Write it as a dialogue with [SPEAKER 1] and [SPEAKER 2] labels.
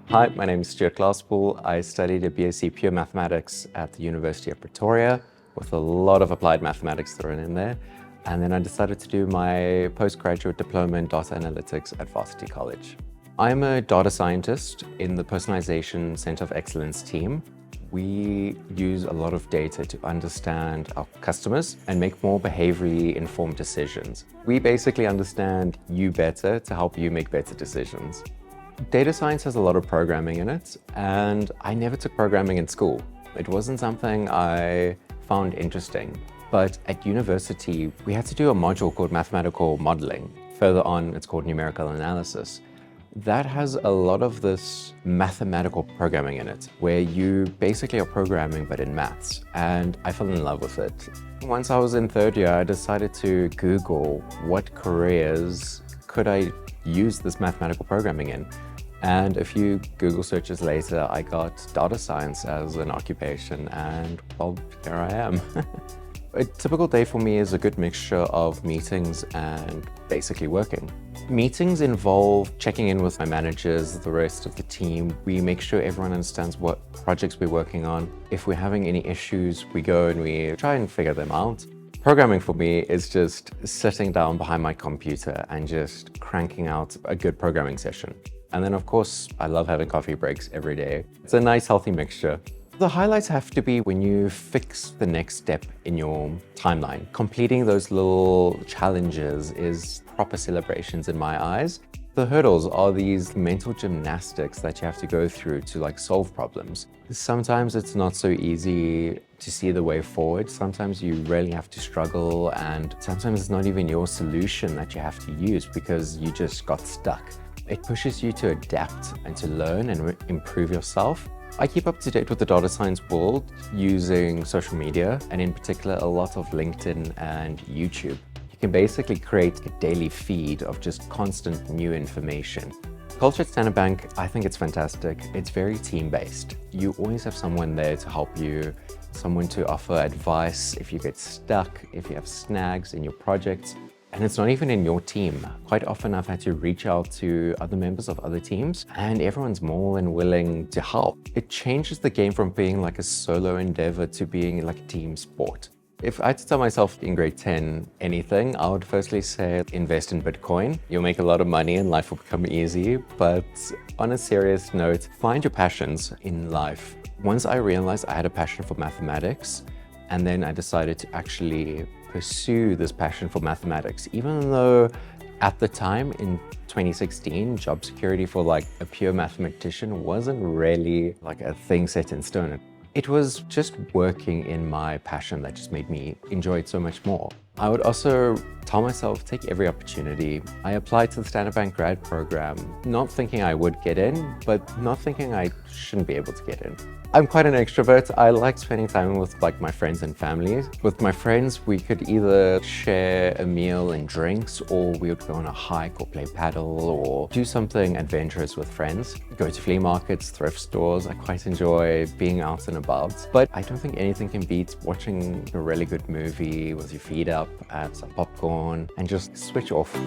[SPEAKER 1] Hi, my name is Stuart Glasspool. I studied a BSc Pure Mathematics at the University of Pretoria with a lot of applied mathematics thrown in there. And then I decided to do my postgraduate diploma in data analytics at Varsity College. I'm a data scientist in the Personalization Center of Excellence team. We use a lot of data to understand our customers and make more behaviorally informed decisions. We basically understand you better to help you make better decisions. Data science has a lot of programming in it, and I never took programming in school. It wasn't something I found interesting. But at university, we had to do a module called mathematical modeling. Further on, it's called numerical analysis. That has a lot of this mathematical programming in it, where you basically are programming but in maths, and I fell in love with it. Once I was in third year, I decided to Google what careers could I use this mathematical programming in. And a few Google searches later, I got data science as an occupation, and well, here I am. A typical day for me is a good mixture of meetings and basically working. Meetings involve checking in with my managers, the rest of the team. We make sure everyone understands what projects we're working on. If we're having any issues, we go and we try and figure them out. Programming for me is just sitting down behind my computer and just cranking out a good programming session. And then of course, I love having coffee breaks every day. It's a nice healthy mixture. The highlights have to be when you fix the next step in your timeline. Completing those little challenges is proper celebrations in my eyes. The hurdles are these mental gymnastics that you have to go through to solve problems. Sometimes it's not so easy to see the way forward. Sometimes you really have to struggle, and sometimes it's not even your solution that you have to use because you just got stuck. It pushes you to adapt and to learn and improve yourself. I keep up to date with the data science world using social media, and in particular, a lot of LinkedIn and YouTube. You can basically create a daily feed of just constant new information. Culture at Standard Bank, I think it's fantastic. It's very team-based. You always have someone there to help you, someone to offer advice if you get stuck, if you have snags in your projects. And it's not even in your team. Quite often I've had to reach out to other members of other teams, and everyone's more than willing to help. It changes the game from being like a solo endeavor to being like a team sport. If I had to tell myself in grade 10 anything, I would firstly say invest in Bitcoin. You'll make a lot of money and life will become easy. But on a serious note, find your passions in life. Once I realized I had a passion for mathematics, and then I decided to actually pursue this passion for mathematics, even though at the time in 2016, job security for a pure mathematician wasn't really a thing set in stone. It was just working in my passion that just made me enjoy it so much more. I would also tell myself, take every opportunity. I applied to the Standard Bank grad program, not thinking I would get in, but not thinking I shouldn't be able to get in. I'm quite an extrovert. I like spending time with my friends and family. With my friends, we could either share a meal and drinks, or we would go on a hike or play paddle or do something adventurous with friends. Go to flea markets, thrift stores. I quite enjoy being out and about. But I don't think anything can beat watching a really good movie with your feet up, add some popcorn, and just switch off.